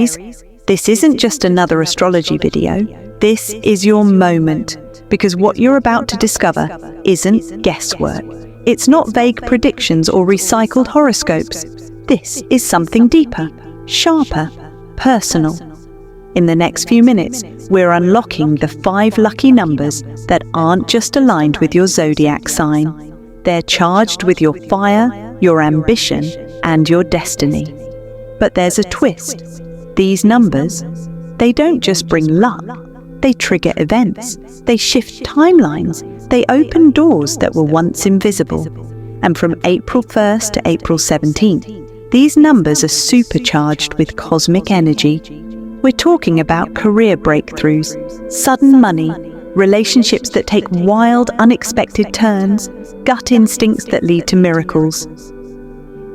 Aries, this isn't just another astrology video. This is your moment, because what you're about to discover isn't guesswork. It's not vague predictions or recycled horoscopes. This is something deeper, sharper, personal. In the next few minutes, we're unlocking the 5 lucky numbers that aren't just aligned with your zodiac sign. They're charged with your fire, your ambition, and your destiny. But there's a twist. These numbers, they don't just bring luck. They trigger events. They shift timelines. They open doors that were once invisible. And from April 1st to April 17th, these numbers are supercharged with cosmic energy. We're talking about career breakthroughs, sudden money, relationships that take wild, unexpected turns, gut instincts that lead to miracles.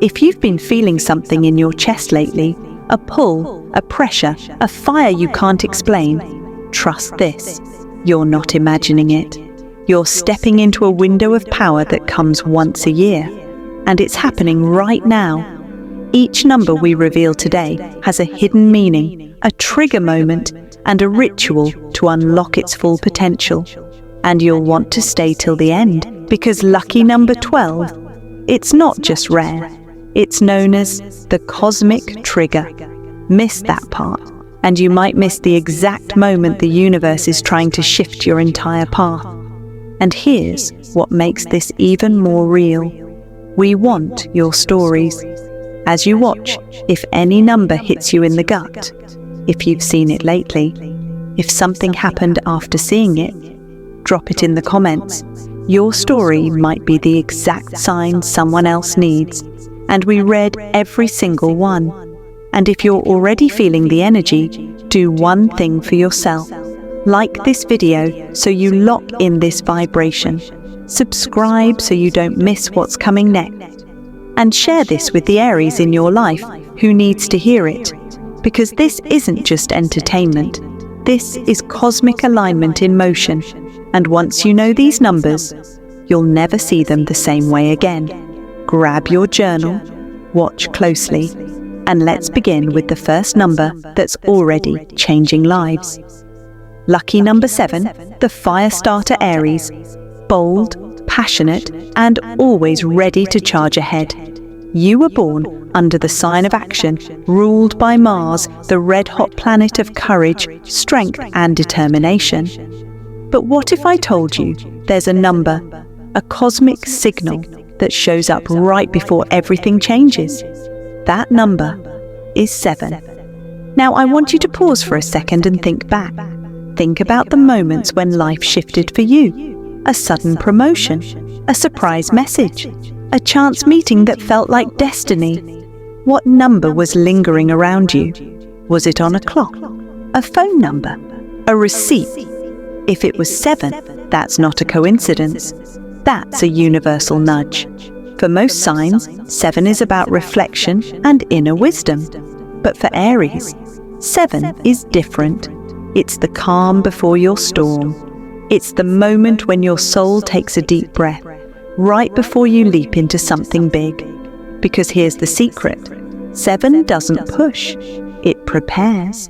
If you've been feeling something in your chest lately, a pull, a pressure, a fire you can't explain, trust this. You're not imagining it. You're stepping into a window of power that comes once a year. And it's happening right now. Each number we reveal today has a hidden meaning, a trigger moment, and a ritual to unlock its full potential. And you'll want to stay till the end, because lucky number 12, it's not just rare. It's known as the cosmic trigger. Miss that part, and you might miss the exact moment the universe is trying to shift your entire path. And here's what makes this even more real. We want your stories. As you watch, if any number hits you in the gut, if you've seen it lately, if something happened after seeing it, drop it in the comments. Your story might be the exact sign someone else needs, and we read every single one. And if you're already feeling the energy, do one thing for yourself. Like this video so you lock in this vibration. Subscribe so you don't miss what's coming next. And share this with the Aries in your life who needs to hear it. Because this isn't just entertainment. This is cosmic alignment in motion. And once you know these numbers, you'll never see them the same way again. Grab your journal, watch closely, and let's begin with the first number that's already changing lives. Lucky number 7, the fire starter Aries. Bold, passionate, and always ready to charge ahead. You were born under the sign of action, ruled by Mars, the red-hot planet of courage, strength, and determination. But what if I told you there's a number, a cosmic signal, that shows up right before everything changes? That number is 7. Now I want you to pause for a second and think back. Think about the moments when life shifted for you. A sudden promotion, a surprise message, a chance meeting that felt like destiny. What number was lingering around you? Was it on a clock, a phone number, a receipt? If it was 7, that's not a coincidence. That's a universal nudge. For most signs, 7 is about reflection and inner wisdom. But for Aries, 7 is different. It's the calm before your storm. It's the moment when your soul takes a deep breath, right before you leap into something big. Because here's the secret. 7 doesn't push, it prepares.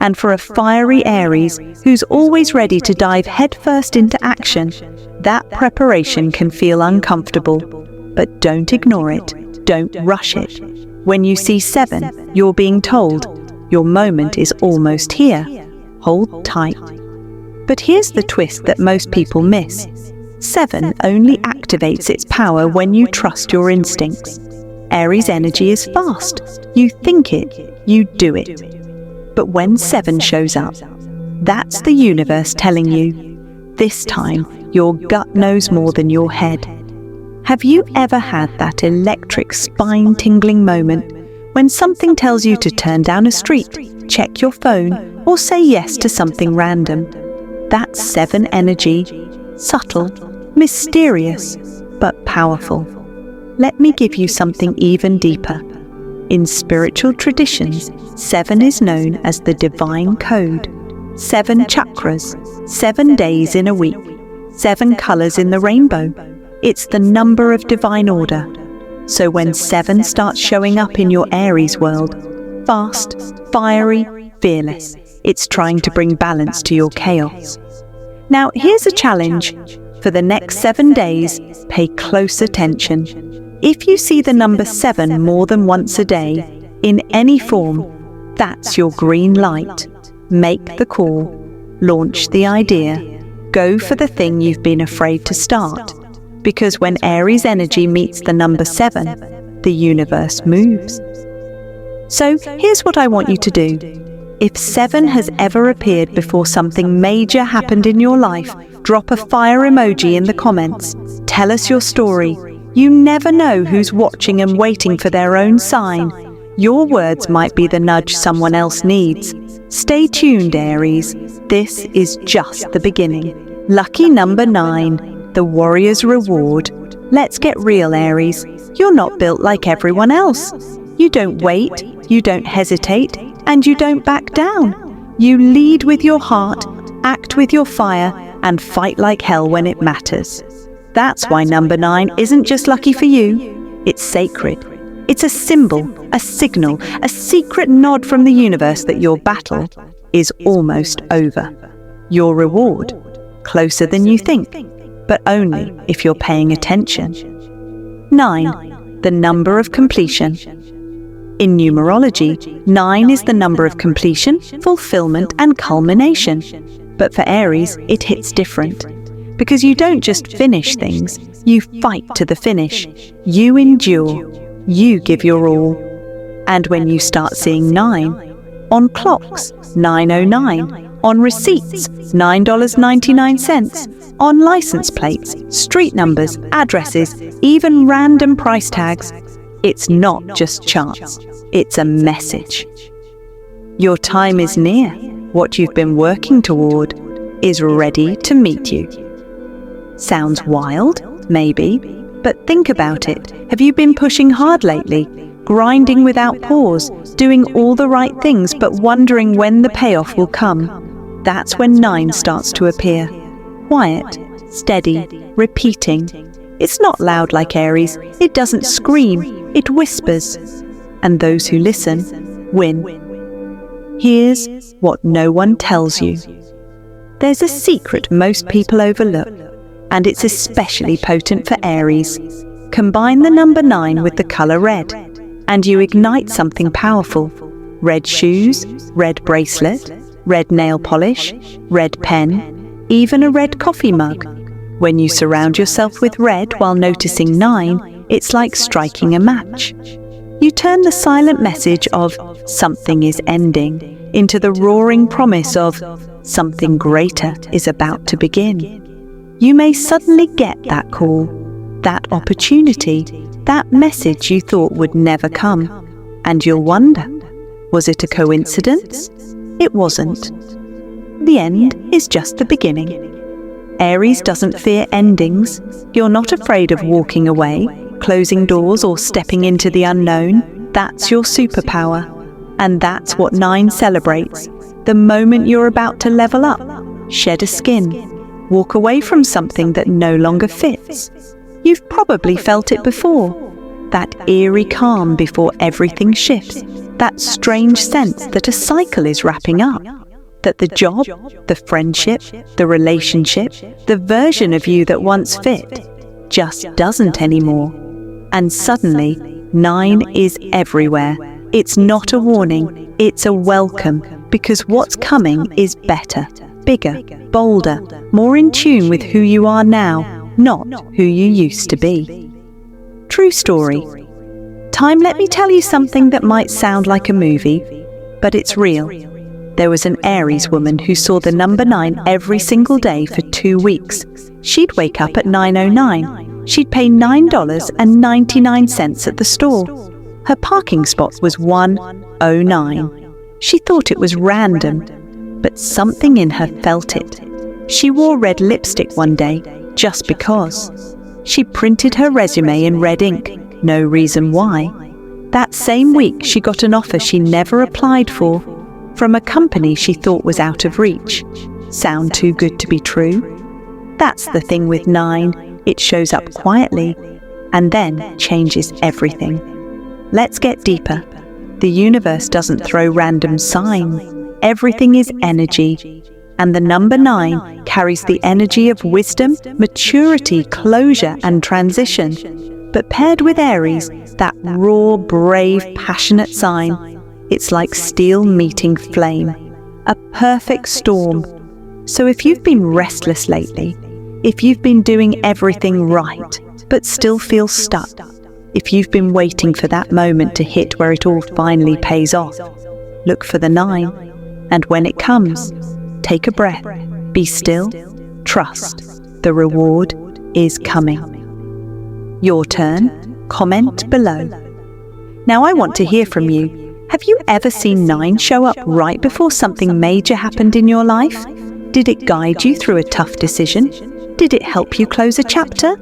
And for a fiery Aries who's always ready to dive headfirst into action, that preparation can feel uncomfortable. But don't ignore it, don't rush it. When you see 7, you're being told, your moment is almost here. Hold tight. But here's the twist that most people miss. 7 only activates its power when you trust your instincts. Aries energy is fast. You think it, you do it. But when 7 shows up, that's the universe telling you, this time your gut knows more than your head. Have you ever had that electric spine-tingling moment when something tells you to turn down a street, check your phone, or say yes to something random? That's 7 energy, subtle, mysterious, but powerful. Let me give you something even deeper. In spiritual traditions, 7 is known as the divine code. 7 chakras, 7 days in a week, 7 colors in the rainbow. It's the number of divine order. So when 7 starts showing up in your Aries world, fast, fiery, fearless. It's trying to bring balance to your chaos. Now, here's a challenge. For the next 7 days, pay close attention. If you see the number 7 more than once a day, in any form, that's your green light. Make the call, launch the idea, go for the thing you've been afraid to start. Because when Aries energy meets the number 7, the universe moves. So here's what I want you to do. If 7 has ever appeared before something major happened in your life, drop a fire emoji in the comments. Tell us your story. You never know who's watching and waiting for their own sign. Your words might be the nudge someone else needs. Stay tuned, Aries. This is just the beginning. Lucky number 9, the warrior's reward. Let's get real, Aries. You're not built like everyone else. You don't wait, you don't hesitate, and you don't back down. You lead with your heart, act with your fire, and fight like hell when it matters. That's why number 9 isn't just lucky for you, it's sacred. It's a symbol, a signal, a secret nod from the universe that your battle is almost over. Your reward, closer than you think, but only if you're paying attention. 9, the number of completion. In numerology, 9 is the number of completion, fulfillment, and culmination. But for Aries, it hits different. Because you don't just finish things, you fight to the finish. You endure. You give your all. And when you start seeing 9, on clocks, 909, on receipts, $9.99, on license plates, street numbers, addresses, even random price tags, it's not just chance, it's a message. Your time is near. What you've been working toward is ready to meet you. Sounds wild, maybe, but think about it. Have you been pushing hard lately, grinding without pause, doing all the right things but wondering when the payoff will come? That's when 9 starts to appear. Quiet, steady, repeating. It's not loud like Aries. It doesn't scream, it whispers. And those who listen win. Here's what no one tells you. There's a secret most people overlook, and it's especially potent for Aries. Combine the number 9 with the color red, and you ignite something powerful. Red shoes, red bracelet, red nail polish, red pen, even a red coffee mug. When you surround yourself with red while noticing 9, it's like striking a match. You turn the silent message of something is ending into the roaring promise of something greater is about to begin. You may suddenly get that call, that opportunity, that message you thought would never come, and you'll wonder, was it a coincidence? It wasn't. The end is just the beginning. Aries doesn't fear endings. You're not afraid of walking away, closing doors, or stepping into the unknown. That's your superpower. And that's what 9 celebrates. The moment you're about to level up, shed a skin, walk away from something that no longer fits. You've probably felt it before. That eerie calm before everything shifts. That strange sense that a cycle is wrapping up. That the job, the friendship, the relationship, the version of you that once fit, just doesn't anymore. And suddenly, 9 is everywhere. It's not a warning, it's a welcome, because what's coming is better, bigger, bolder, more in tune with who you are now, not who you used to be. True story. Time, let me tell you something that might sound like a movie, but it's real. There was an Aries woman who saw the number 9 every single day for 2 weeks. She'd wake up at 9:09. She'd pay $9.99 at the store. Her parking spot was 109. She thought it was random, but something in her felt it. She wore red lipstick one day, just because. She printed her resume in red ink, no reason why. That same week, she got an offer she never applied for, from a company she thought was out of reach. Sound too good to be true? That's the thing with 9. It shows up quietly and then changes everything. Let's get deeper. The universe doesn't throw random signs. Everything is energy. And the number 9 carries the energy of wisdom, maturity, closure, and transition. But paired with Aries, that raw, brave, passionate sign, it's like steel meeting flame. A perfect storm. So if you've been restless lately, if you've been doing everything right, but still feel stuck, if you've been waiting for that moment to hit where it all finally pays off, look for the 9. And when it comes, take a breath, be still, trust. The reward is coming. Your turn. Comment below. Now I want to hear from you. Have you ever seen 9 show up right before something major happened in your life? Did it guide you through a tough decision? Did it help you close a chapter?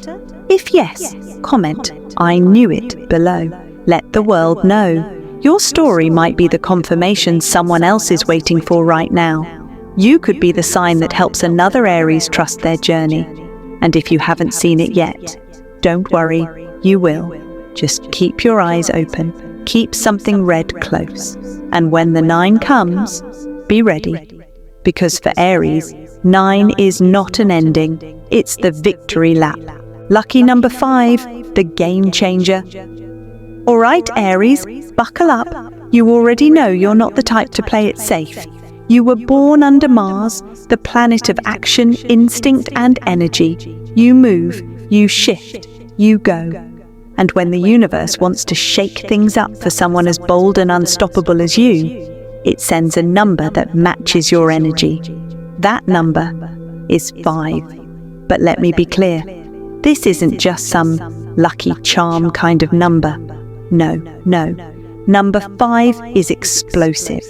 If yes, comment "I knew it" below. Let the world know. Your story might be the confirmation someone else is waiting for right now. You could be the sign that helps another Aries trust their journey. And if you haven't seen it yet, don't worry, you will. Just keep your eyes open, keep something red close. And when the 9 comes, be ready. Because for Aries, 9 is not an ending, it's the victory lap. Lucky number 5, the game changer. All right, Aries, buckle up. You already know you're not the type to play it safe. You were born under Mars, the planet of action, instinct, and energy. You move, you shift, you go. And when the universe wants to shake things up for someone as bold and unstoppable as you, it sends a number that matches your energy. That number is 5. But let me be clear, this isn't just some lucky charm kind of number. No. Number 5 is explosive.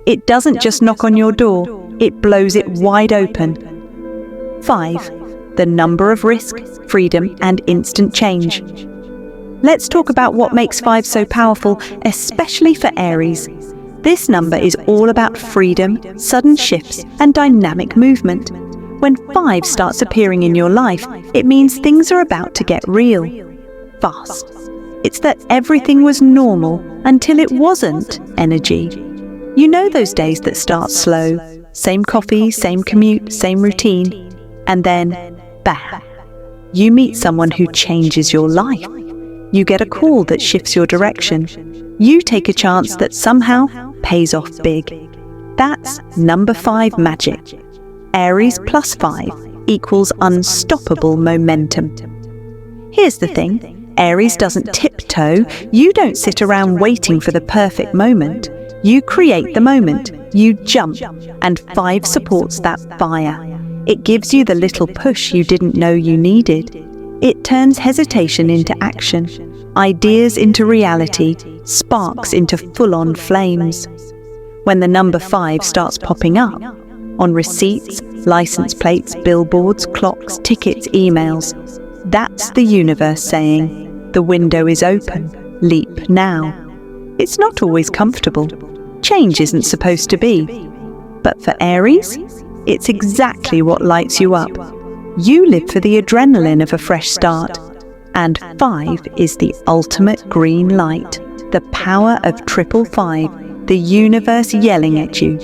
It doesn't just knock on your door, it blows it wide open. 5, the number of risk, freedom, and instant change. Let's talk about what makes 5 so powerful, especially for Aries. This number is all about freedom, sudden shifts, and dynamic movement. When 5 starts appearing in your life, it means things are about to get real. Fast. It's that everything was normal until it wasn't energy. You know those days that start slow, same coffee, same commute, same routine, and then, bam, you meet someone who changes your life. You get a call that shifts your direction. You take a chance that somehow pays off big. That's number 5 magic. Aries plus 5 equals unstoppable momentum. Here's the thing. Aries doesn't tiptoe. You don't sit around waiting for the perfect moment. You create the moment. You jump. And 5 supports that fire. It gives you the little push you didn't know you needed. It turns hesitation into action, ideas into reality, sparks into full-on flames. When the number 5 starts popping up, on receipts, license plates, billboards, clocks, tickets, emails, that's the universe saying, the window is open, leap now. It's not always comfortable. Change isn't supposed to be. But for Aries, it's exactly what lights you up. You live for the adrenaline of a fresh start. And 5 is the ultimate green light, the power of 555, the universe yelling at you.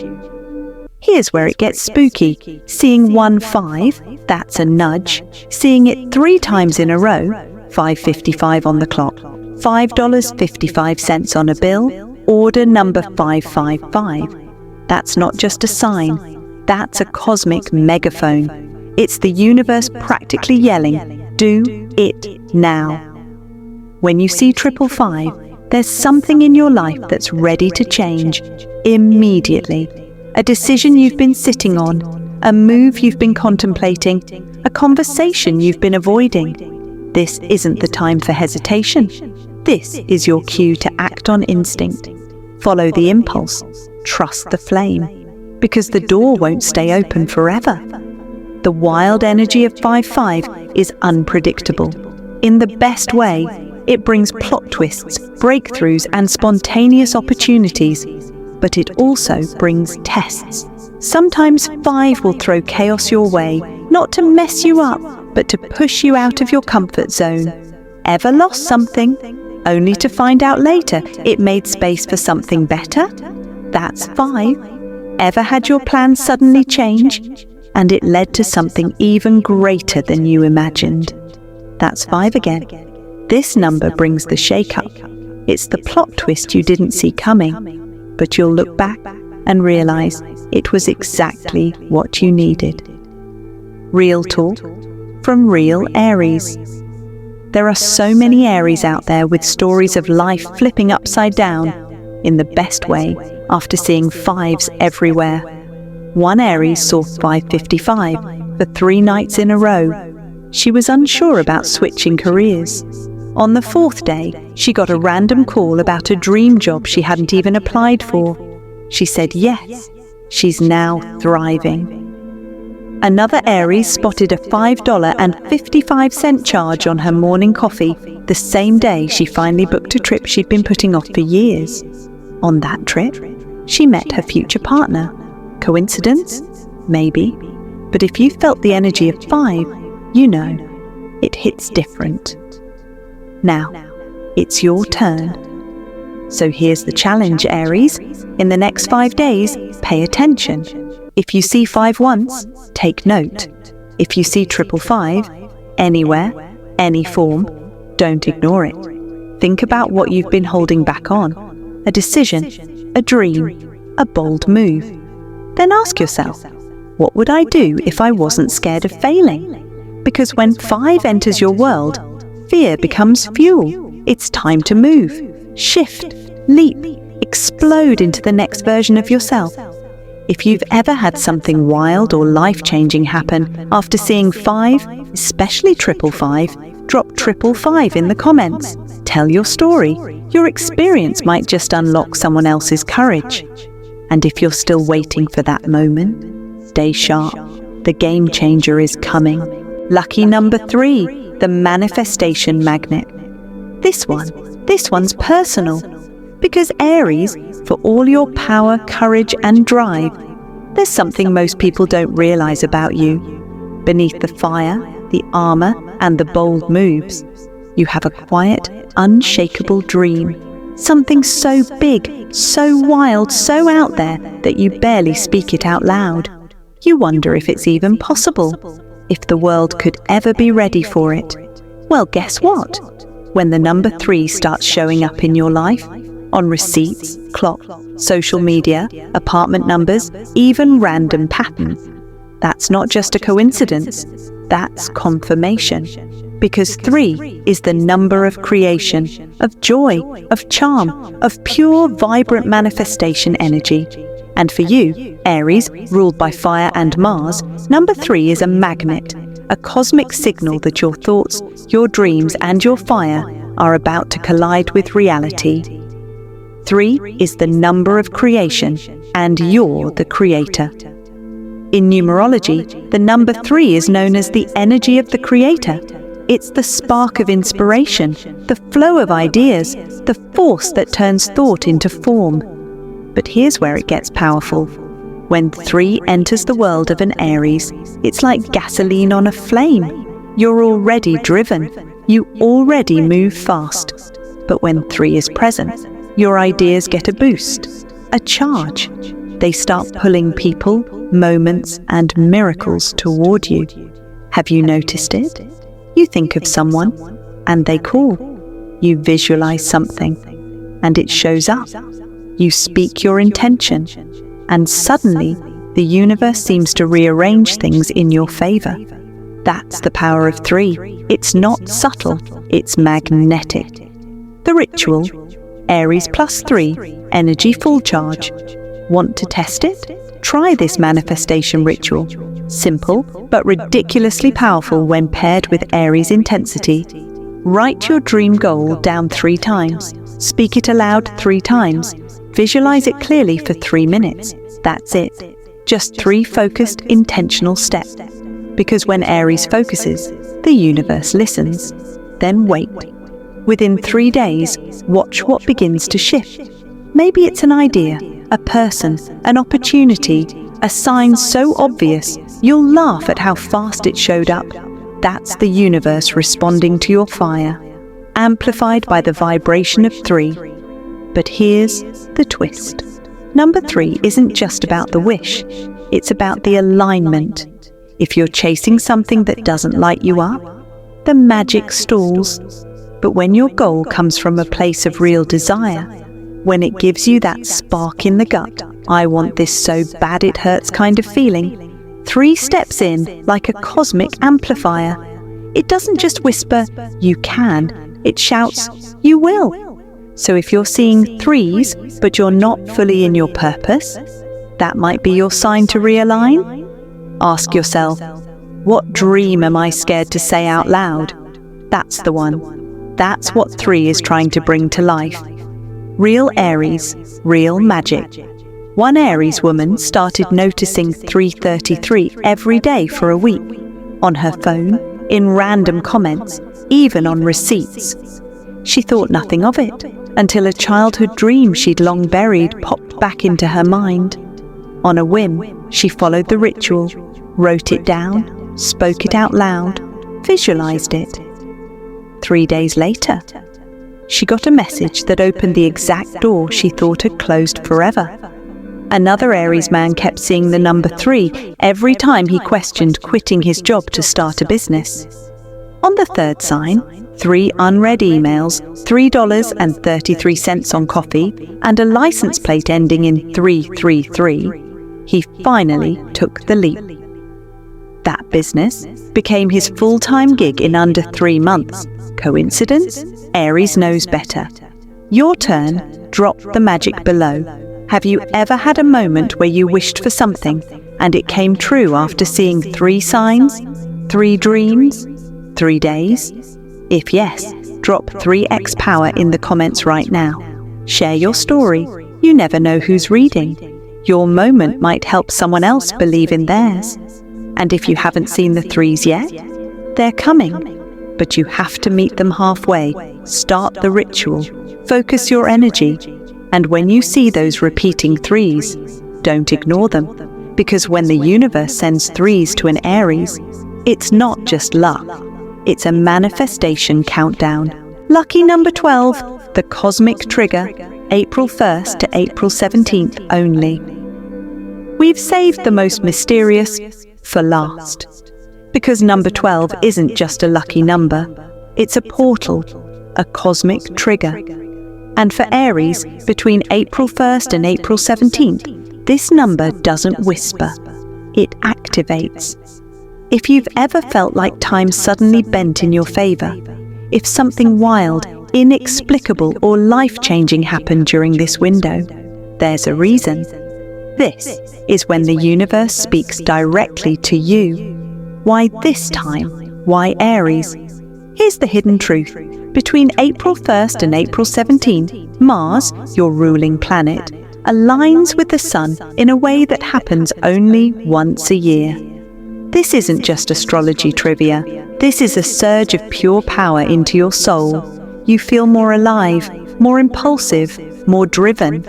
Here's where it gets spooky. Seeing 1-5, that's a nudge. Seeing it 3 times in a row, 5:55 on the clock, $5.55 on a bill, order number 555. That's not just a sign, that's a cosmic megaphone. It's the universe practically yelling, do it now. When you see 555, there's something in your life that's ready to change immediately. A decision you've been sitting on, a move you've been contemplating, a conversation you've been avoiding. This isn't the time for hesitation. This is your cue to act on instinct. Follow the impulse, trust the flame, because the door won't stay open forever. The wild energy of 5-5 is unpredictable. In the best way, it brings plot twists, breakthroughs, and spontaneous opportunities. But it also brings tests. Sometimes 5 will throw chaos your way, not to mess you up, but to push you out of your comfort zone. Ever lost something? only to find out later it made space for something better? That's 5. Ever had your plans suddenly change, and it led to something even greater than you imagined? That's 5 again. This number brings the shake-up. It's the plot twist you didn't see coming, but you'll look back and realize it was exactly what you needed. Real talk from real Aries. There are so many Aries out there with stories of life flipping upside down in the best way after seeing 5s everywhere. One Aries saw 555 for 3 nights in a row. She was unsure about switching careers. On the 4th day, she got a random call about a dream job she hadn't even applied for. She said yes. She's now thriving. Another Aries spotted a $5.55 charge on her morning coffee the same day she finally booked a trip she'd been putting off for years. On that trip, she met her future partner. Coincidence? Maybe. But if you felt the energy of 5, you know, it hits different. Now, it's your turn. So here's the challenge, Aries. In the next 5 days, pay attention. If you see 5 once, take note. If you see 555, anywhere, any form, don't ignore it. Think about what you've been holding back on. A decision, a dream, a bold move. Then ask yourself, what would I do if I wasn't scared of failing? Because when 5 enters your world, fear becomes fuel. It's time to move, shift, leap, explode into the next version of yourself. If you've ever had something wild or life-changing happen after seeing 5, especially 555, drop 555 in the comments. Tell your story. Your experience might just unlock someone else's courage. And if you're still waiting for that moment, stay sharp. The game changer is coming. Lucky number 3, the manifestation magnet. This one's personal. Because Aries, for all your power, courage and drive, there's something most people don't realize about you. Beneath the fire, the armor and the bold moves, you have a quiet, unshakable dream. Something so big, so wild, so out there that you barely speak it out loud. You wonder if it's even possible, if the world could ever be ready for it. Well, guess what? When the number 3 starts showing up in your life, on receipts, clock, social media, apartment numbers, even random patterns, that's not just a coincidence, that's confirmation. Because 3 is the number of creation, of joy, of charm, of pure, vibrant manifestation energy. And for you, Aries, ruled by fire and Mars, number 3 is a magnet, a cosmic signal that your thoughts, your dreams and your fire are about to collide with reality. 3 is the number of creation, and you're the creator. In numerology, the number 3 is known as the energy of the creator. It's the spark of inspiration, the flow of ideas, the force that turns thought into form. But here's where it gets powerful. When 3 enters the world of an Aries, it's like gasoline on a flame. You're already driven. You already move fast. But when 3 is present, your ideas get a boost, a charge. They start pulling people, moments, and miracles toward you. Have you noticed it? You think of someone, and they call. You visualize something, and it shows up. You speak your intention, and suddenly the universe seems to rearrange things in your favor. That's the power of 3. It's not subtle, it's magnetic. The ritual, Aries plus 3, energy full charge. Want to test it? Try this manifestation ritual. Simple, but ridiculously powerful when paired with Aries intensity. Write your dream goal down 3 times. Speak it aloud 3 times. Visualize it clearly for 3 minutes. That's it. Just 3 focused, intentional steps. Because when Aries focuses, the universe listens. Then wait. Within 3 days, watch what begins to shift. Maybe it's an idea, a person, an opportunity, a sign so obvious you'll laugh at how fast it showed up. That's the universe responding to your fire. amplified by the vibration of 3. But here's the twist. Number 3 isn't just about the wish, it's about the alignment. If you're chasing something that doesn't light you up, the magic stalls. But when your goal comes from a place of real desire, when it gives you that spark in the gut, I want this so bad it hurts kind of feeling, 3 steps in like a cosmic amplifier. It doesn't just whisper, "You can," it shouts, "You will." So if you're seeing 3s, but you're not fully in your purpose, that might be your sign to realign. Ask yourself, what dream am I scared to say out loud? That's the one. That's what 3 is trying to bring to life. Real Aries, real magic. One Aries woman started noticing 333 every day for a week, on her phone, in random comments, even on receipts. She thought nothing of it, until a childhood dream she'd long buried popped back into her mind. On a whim, she followed the ritual, wrote it down, spoke it out loud, visualized it. 3 days later, she got a message that opened the exact door she thought had closed forever. Another Aries man kept seeing the number 3 every time he questioned quitting his job to start a business. On the third sign, 3 unread emails, $3.33 on coffee, and a license plate ending in 333, he finally took the leap. That business became his full-time gig in under 3 months. Coincidence? Aries knows better. Your turn. Drop the magic below. Have you ever had a moment where you wished for something and it came true after seeing 3 signs, 3 dreams, 3 days? If yes, drop 3x power in the comments right now. Share your story. You never know who's reading. Your moment might help someone else believe in theirs. And if you haven't seen the 3s yet, they're coming. But you have to meet them halfway. Start the ritual. Focus your energy. And when you see those repeating 3s, don't ignore them. Because when the universe sends 3s to an Aries, it's not just luck. It's a manifestation countdown. Lucky number 12, the cosmic trigger, April 1st to April 17th only. We've saved the most mysterious for last. Because number 12 isn't just a lucky number, it's a portal, a cosmic trigger. And for Aries, between April 1st and April 17th, this number doesn't whisper, it activates. If you've ever felt like time suddenly bent in your favor, if something wild, inexplicable or life-changing happened during this window, there's a reason. This is when the universe speaks directly to you. Why this time? Why Aries? Here's the hidden truth. Between April 1st and April 17th, Mars, your ruling planet, aligns with the Sun in a way that happens only once a year. This isn't just astrology trivia. This is a surge of pure power into your soul. You feel more alive, more impulsive, more driven.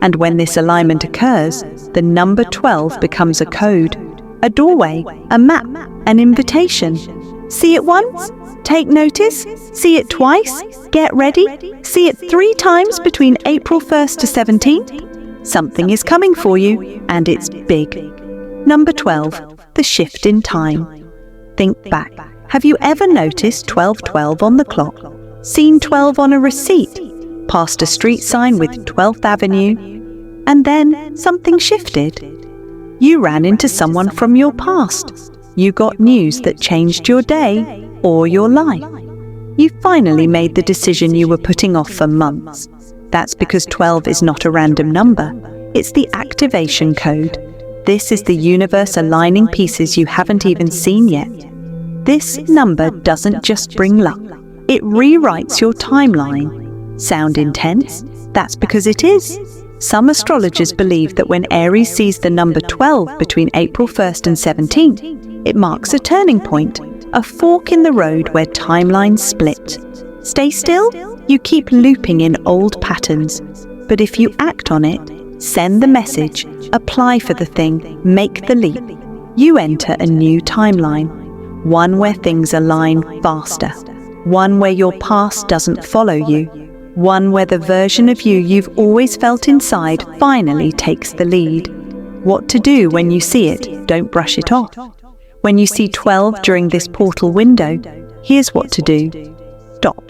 And when this alignment occurs, the number 12 becomes a code, a doorway, a map, an invitation. See it once? Take notice? See it twice? Get ready? See it 3 times between April 1st to 17th? Something is coming for you, and it's big. Number 12, the shift in time. Think back. Have you ever noticed 12:12 on the clock? Seen 12 on a receipt? Passed a street sign with 12th Avenue? And then something shifted. You ran into someone from your past. You got news that changed your day or your life. You finally made the decision you were putting off for months. That's because 12 is not a random number. It's the activation code. This is the universe aligning pieces you haven't even seen yet. This number doesn't just bring luck. It rewrites your timeline. Sound intense? That's because it is. Some astrologers believe that when Aries sees the number 12 between April 1st and 17th, it marks a turning point, a fork in the road where timelines split. Stay still? You keep looping in old patterns. But if you act on it, send the message, apply for the thing, make the leap, you enter a new timeline, one where things align faster. one where your past doesn't follow you, one where the version of you you've always felt inside finally takes the lead. What to do when you see it, don't brush it off. When you see 12 during this portal window, here's what to do. Stop.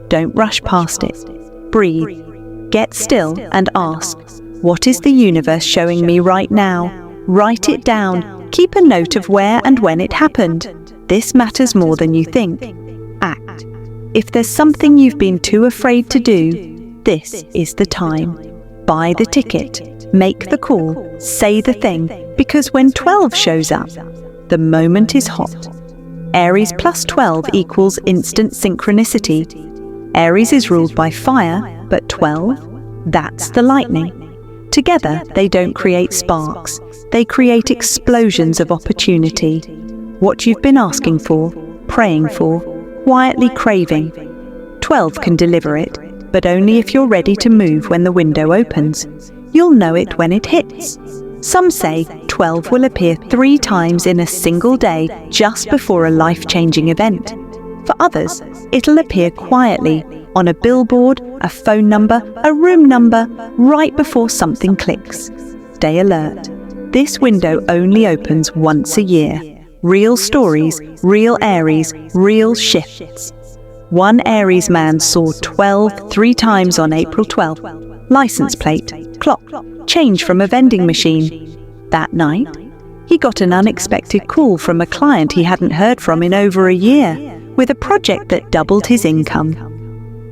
Don't rush past it. Breathe. Get still and ask, what is the universe showing me right now? Write it down. Keep a note of where and when it happened. This matters more than you think. Act. If there's something you've been too afraid to do, this is the time. Buy the ticket, make the call, say the thing, because when 12 shows up, the moment is hot. Aries plus 12 equals instant synchronicity. Aries is ruled by fire, but 12, that's the lightning. Together, they don't create sparks. They create explosions of opportunity. What you've been asking for, praying for, quietly craving. 12 can deliver it, but only if you're ready to move when the window opens. You'll know it when it hits. Some say 12 will appear 3 times in a single day just before a life-changing event. For others, it'll appear quietly on a billboard, a phone number, a room number, right before something clicks. Stay alert. This window only opens once a year. Real stories, real Aries, real shifts. One Aries man saw 12 3 times on April 12th. License plate, clock, change from a vending machine. That night, he got an unexpected call from a client he hadn't heard from in over a year, with a project that doubled his income.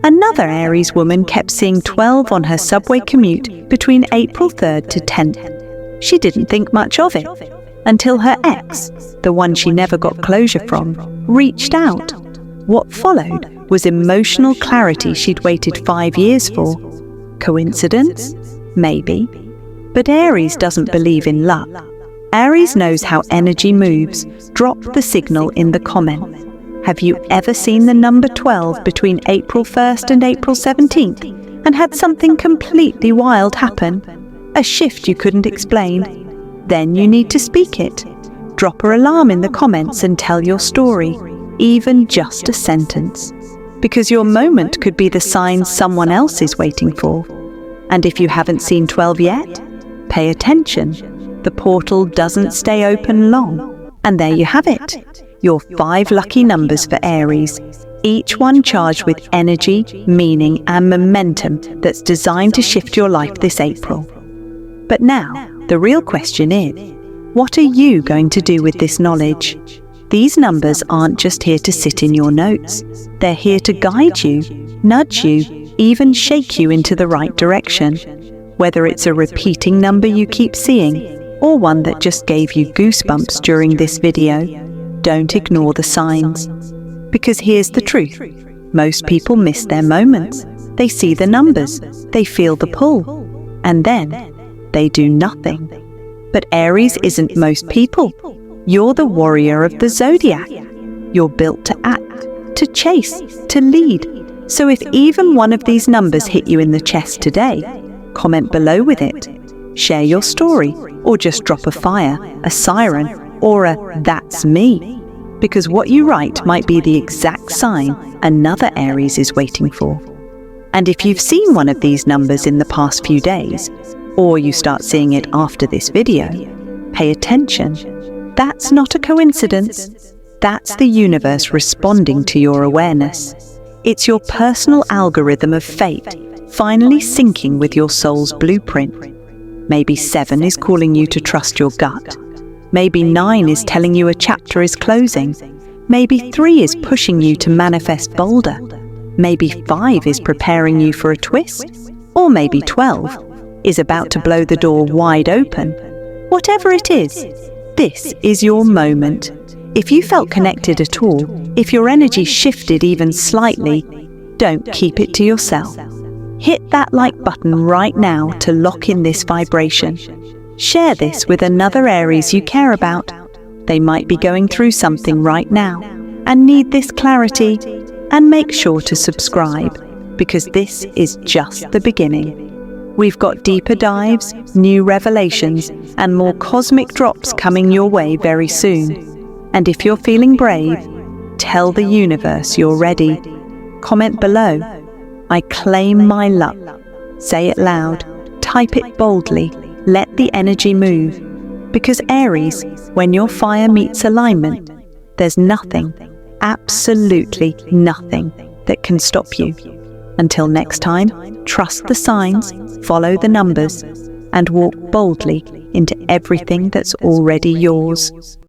Another Aries woman kept seeing 12 on her subway commute between April 3rd to 10th. She didn't think much of it, until her ex, the one she never got closure from, reached out. What followed was emotional clarity she'd waited 5 years for. Coincidence? Maybe. But Aries doesn't believe in luck. Aries knows how energy moves. Drop the signal in the comment. Have you ever seen the number 12 between April 1st and April 17th and had something completely wild happen? A shift you couldn't explain? Then you need to speak it. Drop an alarm in the comments and tell your story, even just a sentence. Because your moment could be the sign someone else is waiting for. And if you haven't seen 12 yet, pay attention. The portal doesn't stay open long. And there you have it. Your 5 lucky numbers for Aries, each one charged with energy, meaning and momentum that's designed to shift your life this April. But now, the real question is, what are you going to do with this knowledge? These numbers aren't just here to sit in your notes. They're here to guide you, nudge you, even shake you into the right direction. Whether it's a repeating number you keep seeing, or one that just gave you goosebumps during this video, don't ignore the signs. Because here's the truth. Most people miss their moments. They see the numbers, they feel the pull, and then they do nothing. But Aries isn't most people. You're the warrior of the Zodiac. You're built to act, to chase, to lead. So if even one of these numbers hit you in the chest today, comment below with it. Share your story, or just drop a fire, a siren, or a "that's me." Because what you write might be the exact sign another Aries is waiting for. And if you've seen one of these numbers in the past few days, or you start seeing it after this video, pay attention. That's not a coincidence. That's the universe responding to your awareness. It's your personal algorithm of fate finally syncing with your soul's blueprint. Maybe 7 is calling you to trust your gut. Maybe 9 is telling you a chapter is closing. Maybe 3 is pushing you to manifest bolder. Maybe 5 is preparing you for a twist. Or maybe 12 is about to blow the door wide open. Whatever it is, this is your moment. If you felt connected at all, if your energy shifted even slightly, don't keep it to yourself. Hit that like button right now to lock in this vibration. Share this with another Aries you care about. They might be going through something right now and need this clarity. And make sure to subscribe, because this is just the beginning. We've got deeper dives, new revelations, and more cosmic drops coming your way very soon. And if you're feeling brave, Tell the universe you're ready. Comment below, "I claim my luck." Say it loud, type it boldly, let the energy move. Because Aries, when your fire meets alignment, there's nothing, absolutely nothing, that can stop you. Until next time, trust the signs, follow the numbers, and walk boldly into everything that's already yours.